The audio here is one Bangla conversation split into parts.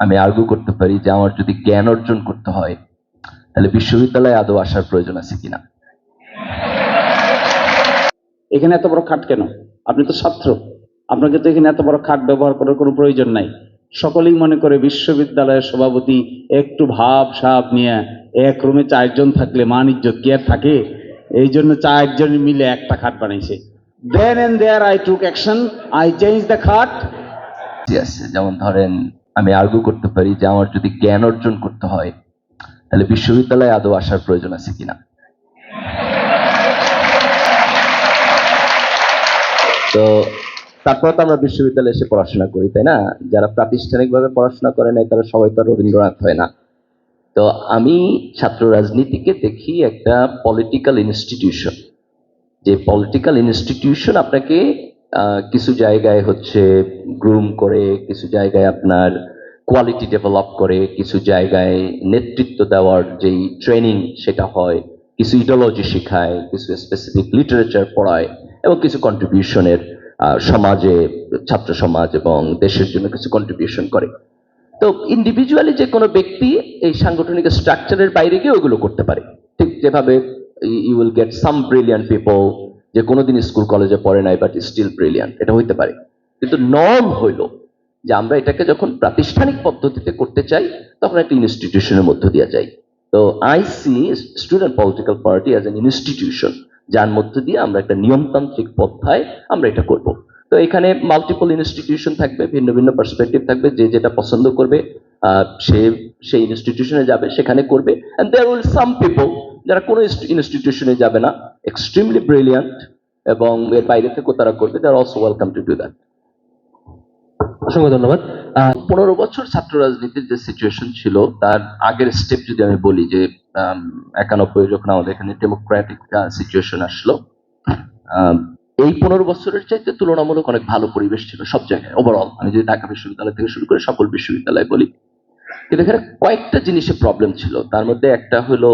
আমি আর্গু করতে পারি যে আমার যদি জ্ঞান অর্জন করতে হয় তাহলে বিশ্ববিদ্যালয়ে আদৌ আসার প্রয়োজন আছে কিনা। এখানে এত বড় খাট কেন? আপনি তো ছাত্র, আপনাকে তো এখানে এত বড় খাট ব্যবহার করার কোনো প্রয়োজন নাই। সকলেই মনে করে বিশ্ববিদ্যালয়ের সভাপতি একটু ভাব সাব নিয়ে এক রুমে 4 জন থাকলে মান ইজ্জত কি আর থাকে? এই জন্য 4 জন মিলে একটা খাট বানাইছে। Then and there I took action, I change the খাট। আছে যেমন ধরেন আমি আর্গু করতে পারি যে আমার যদি জ্ঞান অর্জন করতে হয় তাহলে বিশ্ববিদ্যালয়ে আদৌ আসার প্রয়োজন আছে কিনা। তো তারপর তো আমরা বিশ্ববিদ্যালয়ে এসে পড়াশোনা করি, তাই না? যারা প্রাতিষ্ঠানিকভাবে পড়াশোনা করে নাই তারা সবাই তো রবীন্দ্রনাথ হয় না। তো আমি ছাত্র রাজনীতিকে দেখি একটা পলিটিক্যাল ইনস্টিটিউশন, যে পলিটিক্যাল ইনস্টিটিউশন আপনাকে কিছু জায়গায় হচ্ছে গ্রুম করে, কিছু জায়গায় আপনার কোয়ালিটি ডেভেলপ করে, কিছু জায়গায় নেতৃত্ব দেওয়ার যেই ট্রেনিং সেটা হয়, কিছু ইডিওলজি শেখায়, কিছু স্পেসিফিক লিটারেচার পড়ায় এবং কিছু কন্ট্রিবিউশনের সমাজে, ছাত্র সমাজ এবং দেশের জন্য কিছু কন্ট্রিবিউশন করে। তো ইন্ডিভিজুয়ালি যে কোনো ব্যক্তি এই সাংগঠনিক স্ট্রাকচারের বাইরে গিয়ে ওগুলো করতে পারে। ঠিক যেভাবে you will get some brilliant people যে কোনোদিন স্কুল কলেজে পড়ে নাই বাট স্টিল ব্রিলিয়ান্ট, এটা হইতে পারে। কিন্তু নর্ম হইল যে আমরা এটাকে যখন প্রাতিষ্ঠানিক পদ্ধতিতে করতে চাই তখন একটা ইনস্টিটিউশনের মধ্য দিয়ে যাই। তো I see student political party as an institution, যার মধ্য দিয়ে আমরা একটা নিয়মতান্ত্রিক পন্থায় আমরা এটা করব। তো এখানে মাল্টিপল ইনস্টিটিউশন থাকবে, ভিন্ন ভিন্ন পার্সপেক্টিভ থাকবে, যে যেটা পছন্দ করবে সে সেই ইনস্টিটিউশনে যাবে, সেখানে করবে। And there will some people যারা কোনো ইনস্টিটিউশনে যাবে না, এক্সট্রিমলি ব্রিলিয়ান্ট এবং এর বাইরে থেকেও তারা করবে, they are also welcome to do that. অসংখ্য ধন্যবাদ। 15 বছর ছাত্র রাজনীতির যে সিচুয়েশন ছিল তার আগের স্টেপ যদি আমি বলি যে 91 যখন আমাদের এখানে ডেমোক্রেটিক সিচুয়েশন আসলো, এই 15 বছরের চাইতে তুলনামূলক অনেক ভালো পরিবেশ ছিল সব জায়গায় ওভারঅল। আমি যদি ঢাকা বিশ্ববিদ্যালয় থেকে শুরু করে সকল বিশ্ববিদ্যালয় বলি, কিন্তু এখানে কয়েকটা জিনিসের প্রবলেম ছিল। তার মধ্যে একটা হলো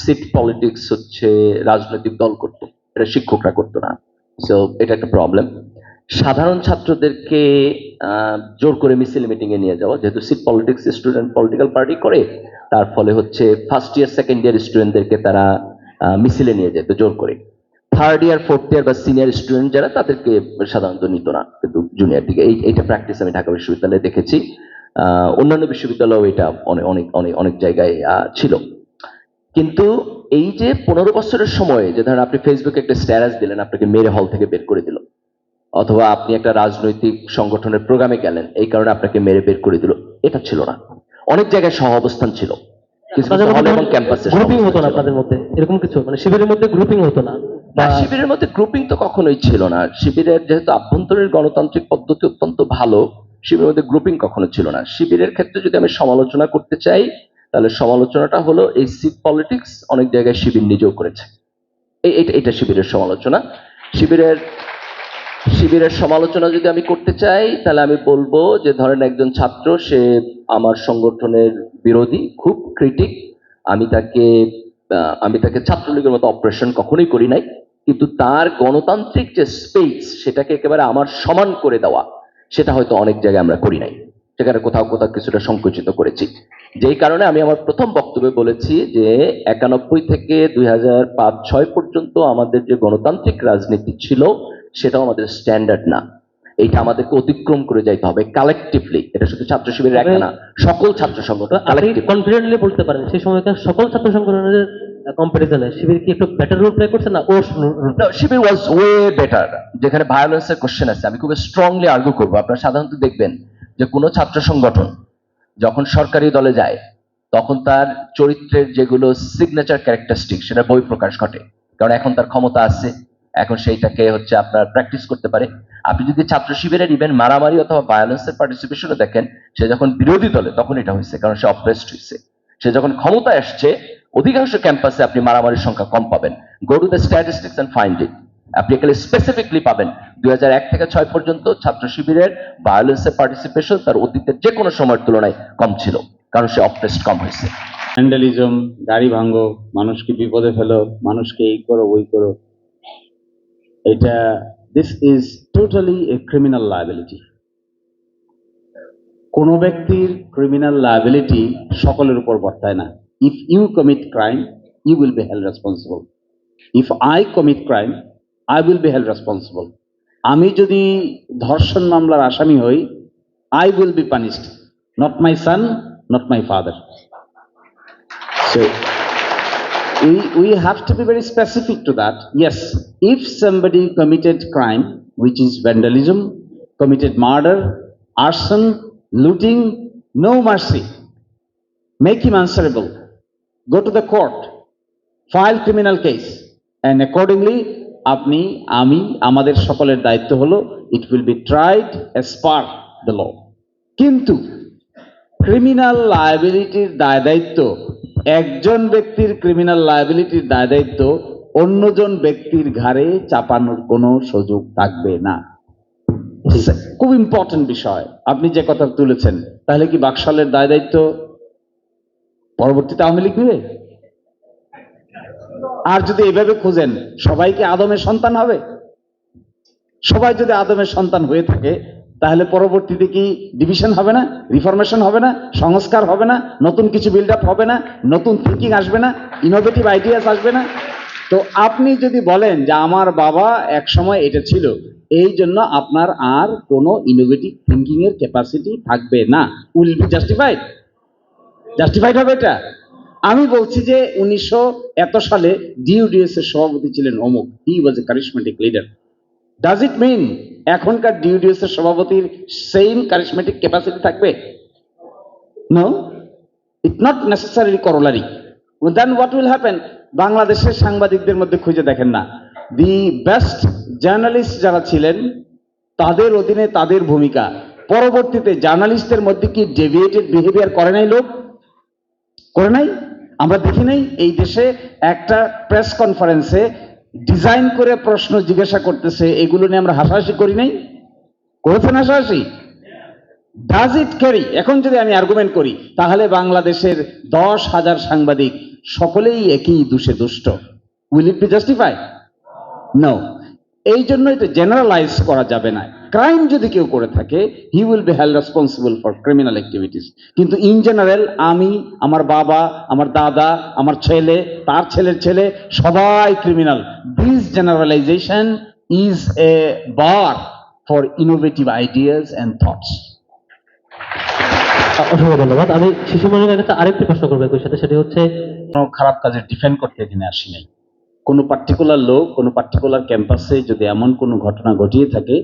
সিট পলিটিক্স হচ্ছে রাজনৈতিক দল করত, এটা শিক্ষকরা করতো না। সো এটা একটা প্রবলেম। সাধারণ ছাত্রদেরকে জোর করে মিছিল মিটিং এ নিয়ে যাওয়া, যেহেতু seat politics student political party করে, তার ফলে হচ্ছে ফার্স্ট ইয়ার সেকেন্ড ইয়ার স্টুডেন্টদেরকে তারা মিছিলে নিয়ে যেত জোর করে। থার্ড ইয়ার ফোর্থ ইয়ার বা সিনিয়র স্টুডেন্ট যারা, তাদেরকে সাধারণত নিত না, কিন্তু জুনিয়র দিকে এইটা প্র্যাকটিস আমি ঢাকা বিশ্ববিদ্যালয়ে দেখেছি। অন্যান্য বিশ্ববিদ্যালয়েও এটা অনেক অনেক অনেক অনেক জায়গায় ছিল। কিন্তু এই যে 15 বছরের সময়, যে ধরেন আপনি ফেসবুকে একটা স্ট্যাটাস দিলেন, আপনাকে মেরে হল থেকে বের করে দিল, অথবা আপনি একটা রাজনৈতিক সংগঠনের প্রোগ্রামে গেলেন, এই কারণে আপনাকে মেরে বের করে দিল, এটা ছিল না। অনেক জায়গায় সহ অবস্থান ছিল, কিছু হল এবং ক্যাম্পাসে গ্রুপিং হতো না আপনাদের মধ্যে, এরকম কিছু মানে শিবিরের মধ্যে গ্রুপিং হতো না? শিবিরের মধ্যে গ্রুপিং তো কখনোই ছিল না। শিবিরের যেহেতু আভ্যন্তরীণ গণতান্ত্রিক পদ্ধতি অত্যন্ত ভালো, শিবিরের মধ্যে গ্রুপিং কখনো ছিল না। শিবিরের ক্ষেত্রে যদি আমি সমালোচনা করতে চাই, তাহলে সমালোচনাটা হলো এই সিট পলিটিক্স অনেক জায়গায় শিবির নিজেও করেছে। এটা শিবিরের সমালোচনা। শিবিরের শিবিরের সমালোচনা যদি আমি করতে চাই, তাহলে আমি বলবো যে ধরেন একজন ছাত্র, সে আমার সংগঠনের বিরোধী, খুব ক্রিটিক, আমি তাকে ছাত্রলীগের মতো অপারেশন কখনোই করি নাই, কিন্তু তার গণতান্ত্রিক যে স্পেস সেটাকে একেবারে আমার সমান করে দেওয়া, সেটা হয়তো অনেক জায়গায় আমরা করি নাই, সেখানে কোথাও কোথাও কিছুটা সংকুচিত করেছি। যেই কারণে আমি আমার প্রথম বক্তব্যে বলেছি যে 91 থেকে 2005-06 পর্যন্ত আমাদের যে গণতান্ত্রিক রাজনীতি ছিল সেটাও আমাদের স্ট্যান্ডার্ড না। এইটা আমাদেরকে অতিক্রম করে যাইতে হবে কালেকটিভলি। এটা শুধু ছাত্র শিবিরের একটা না, সকল ছাত্র সংগঠন কনফিডেন্টলি বলতে পারেন সেই সময়কার সকল ছাত্র সংগঠনের কম্পারিজনে শিবির কি একটু বেটার রোল প্লে করছে না? শিবির ওয়াজ ওয়ে বেটার। যেখানে ভায়োলেন্সের কোশ্চেন আছে, আমি খুব স্ট্রংলি আর্গু করবো। আপনারা সাধারণত দেখবেন যে কোনো ছাত্র সংগঠন যখন সরকারি দলে যায়, তখন তার চরিত্রের যেগুলো সিগনেচার ক্যারেক্টারিস্টিক, সেটা বই প্রকাশ ঘটে, কারণ এখন তার ক্ষমতা আছে, এখন সেইটাকে হচ্ছে আপনার প্র্যাকটিস করতে পারে। আপনি যদি ছাত্র শিবিরের ইভেন মারামারি অথবা ভায়োলেন্সের পার্টিসিপেশনও দেখেন, সে যখন বিরোধী দলে তখন এটা হয়েছে, কারণ সে অপ্রেসড হয়েছে। সে যখন ক্ষমতায় আসছে, অধিকাংশ ক্যাম্পাসে আপনি মারামারির সংখ্যা কম পাবেন। Go to the statistics and find it. আপনি এখানে স্পেসিফিকলি পাবেন 2001 থেকে 6 পর্যন্ত ছাত্র শিবিরের ভায়োলেন্সের পার্টিসিপেশন তার অতীতের যে কোনো সময়ের তুলনায় কম ছিল, কারণ সে অপ্রেসড কম হয়েছে। ভ্যান্ডালিজম, গাড়ি ভাঙো, মানুষকে বিপদে ফেলো, মানুষকে এই করো ওই করো, এটা this is totally a criminal liability. কোনো ব্যক্তির ক্রিমিনাল লায়াবিলিটি সকলের উপর বর্তায় না। If you commit crime, you will be held responsible. If I commit crime, I will be held responsible. আমি যদি ধর্ষণ মামলার আসামি হই, I will be punished, not my son, not my father. So we have to be very specific to that. Yes, if somebody committed crime, which is vandalism, committed murder, arson, looting, no mercy. Make him answerable. Go to the court, file criminal case, and accordingly, আপনি আমি আমাদের সকলের দায়িত্ব হলো it will be tried as per the law. কিন্তু ক্রিমিনাল লায়াবিলিটির দায় দায়িত্ব, একজন ব্যক্তির ক্রিমিনাল লায়াবিলিটির দায় দায়িত্ব অন্যজন ব্যক্তির ঘাড়ে চাপানোর কোনো সুযোগ থাকবে না। খুব ইম্পর্টেন্ট বিষয় আপনি যে কথা তুলেছেন। তাহলে কি বাকশালের দায় দায়িত্ব পরবর্তীতে আওয়ামী লীগ নেবে? আর যদি এভাবে খুঁজেন, সবাই কি আদমের সন্তান হবে? সবাই যদি আদমের সন্তান হয়ে থাকে, তাহলে পরবর্তীতে কি ডিভিশন হবে না, রিফরমেশন হবে না, সংস্কার হবে না, নতুন কিছু বিল্ড আপ হবে না, নতুন থিঙ্কিং আসবে না, ইনোভেটিভ আইডিয়াস আসবে না? তো আপনি যদি বলেন যে আমার বাবা এক সময় এটা ছিল, এই জন্য আপনার আর কোনো ইনোভেটিভ থিঙ্কিং এর ক্যাপাসিটি থাকবে না, উইল বি জাস্টিফাইড? জাস্টিফাইড হবে এটা? আমি বলছি যে 1900 এত সালে ডিইউডিএস এর সভাপতি ছিলেন অমুক, he was a charismatic leader. Does it mean এখনকার ডিইউডিএস এর সভাপতির সেম কারিশমেটিক ক্যাপাসিটি থাকবে? No, it not necessary corollary. Then what will happen? বাংলাদেশের সাংবাদিকদের মধ্যে খুঁজে দেখেন না, দি বেস্ট জার্নালিস্ট যারা ছিলেন তাদের অধীনে তাদের ভূমিকা, পরবর্তীতে জার্নালিস্টদের মধ্যে কি ডেভিয়েটেড বিহেভিয়ার করে নাই লোক? করে নাই? আমরা দেখি নাই এই দেশে একটা প্রেস কনফারেন্সে ডিজাইন করে প্রশ্ন জিজ্ঞাসা করতেছে, এগুলো নিয়ে আমরা হাসাহাসি করি নাই? করেছেন হাসাহাসি? Does it carry? এখন যদি আমি আর্গুমেন্ট করি, তাহলে বাংলাদেশের 10,000 সাংবাদিক সকলেই একই দোষে দুষ্ট, will it be justified? No. এই জন্য এটা জেনারেলাইজ করা যাবে না। ক্রাইম যদি কেউ করে থাকে, he will be held responsible for criminal activities. কিন্তু ইন জেনারেল আমি, আমার বাবা, আমার দাদা, আমার ছেলে, তার ছেলের ছেলে সবাই criminal, this generalisation is a bar for innovative ideas and thoughts. অসংখ্য ধন্যবাদ। আমি শিশু মনিরের কাছে আরেকটি প্রশ্ন করবো একই সাথে, সেটি হচ্ছে কোনো খারাপ কাজের ডিফেন্ড করতে এখানে আসি নাই। কোনো পার্টিকুলার লোক কোনো পার্টিকুলার ক্যাম্পাসে যদি এমন কোনো ঘটনা ঘটিয়ে থাকে,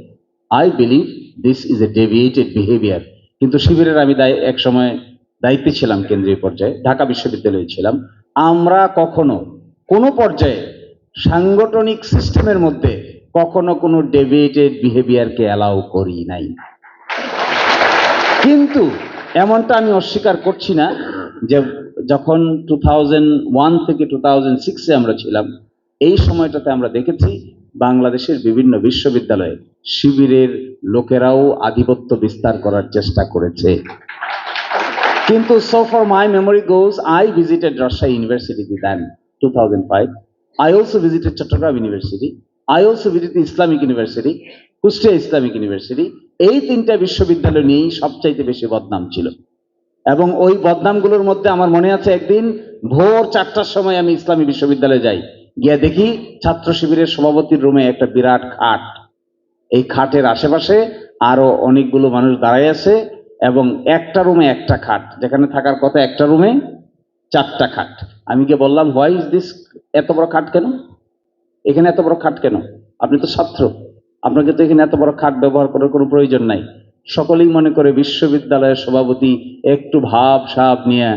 I believe this is a deviated behaviour. কিন্তু শিবিরের আমি এক সময় দায়িত্বে ছিলাম, কেন্দ্রীয় পর্যায়ে ঢাকা বিশ্ববিদ্যালয়ে ছিলাম। আমরা কখনো কোনো পর্যায়ে সাংগঠনিক সিস্টেমের মধ্যে কখনো কোনো ডেভিয়েটেড বিহেভিয়ারকে অ্যালাউ করি নাই। কিন্তু এমনটা আমি অস্বীকার করছি না যে যখন 2001 থেকে 2006-এ আমরা ছিলাম, এই সময়টাতে আমরা দেখেছি বাংলাদেশের বিভিন্ন বিশ্ববিদ্যালয়ে শিবিরের লোকেরাও আধিপত্য বিস্তার করার চেষ্টা করেছে। কিন্তু so far my memory goes, I visited Rajshahi University then 2005. I also visited Chattogram University. I also visited Islamic University, Kushtia Islamic University. এই তিনটা বিশ্ববিদ্যালয় নিয়েই সবচাইতে বেশি বদনাম ছিল। এবং ওই বদনামগুলোর মধ্যে আমার মনে আছে, একদিন ভোর 4টার সময় আমি ইসলামী বিশ্ববিদ্যালয়ে যাই, গিয়ে দেখি ছাত্র শিবিরের সভাপতির রুমে একটা বিরাট খাট, এই খাটের আশেপাশে আরো অনেকগুলো মানুষ দাঁড়ায় আছে, এবং একটা রুমে একটা খাট, যেখানে থাকার কথা একটা রুমে 4টা খাট। আমি গিয়ে বললাম, হোয়াই ইজ দিস? এত বড় খাট কেন? এখানে এত বড় খাট কেন? আপনি তো ছাত্র, আপনাকে তো এখানে এত বড় খাট ব্যবহার করার কোনো প্রয়োজন নাই। সকলেই মনে করে বিশ্ববিদ্যালয়ের সভাপতি একটু ভাব সাব নিয়ে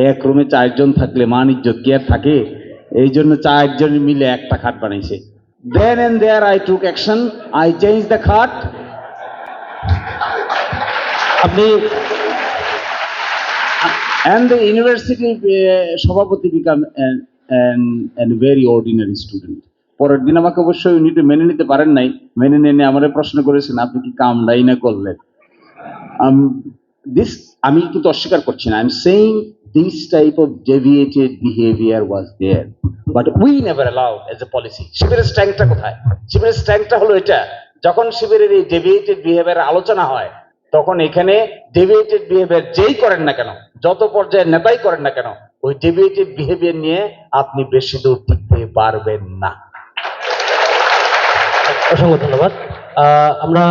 এক রুমে 4 জন থাকলে মান ইজ্জত কি আর থাকে? এই জন্য 4 জন মিলে একটা খাট বানাইছে। Then and there I took action, I change the খাট। আপনি And the university সভাপতি become an very ordinary student. পরের দিন আমাকে অবশ্যই উনি মেনে নিতে পারেন নাই, মেনে নিয়ে আমারে প্রশ্ন করেছেন, আপনি কি কামড়াই না করলেন? দিস আমি কিন্তু অস্বীকার করছি না, I am saying this type of deviated behaviour was there, but we never allowed as a policy. শিবিরের স্ট্রেংথটা কোথায়? শিবিরের স্ট্রেংথটা হলো এটা, যখন শিবিরের এই ডেভিয়েটেড বিহেভিয়ার আলোচনা হয়, তখন এখানে ডেভিয়েটেড বিহেভিয়ার যেই করেন না কেন, যত পর্যায়ের নেতাই করেন না কেন, ওই ডেভিয়েটেড বিহেভিয়ার নিয়ে আপনি বেশি দূর টিকতে পারবেন না। অসংখ্য ধন্যবাদ। আমরা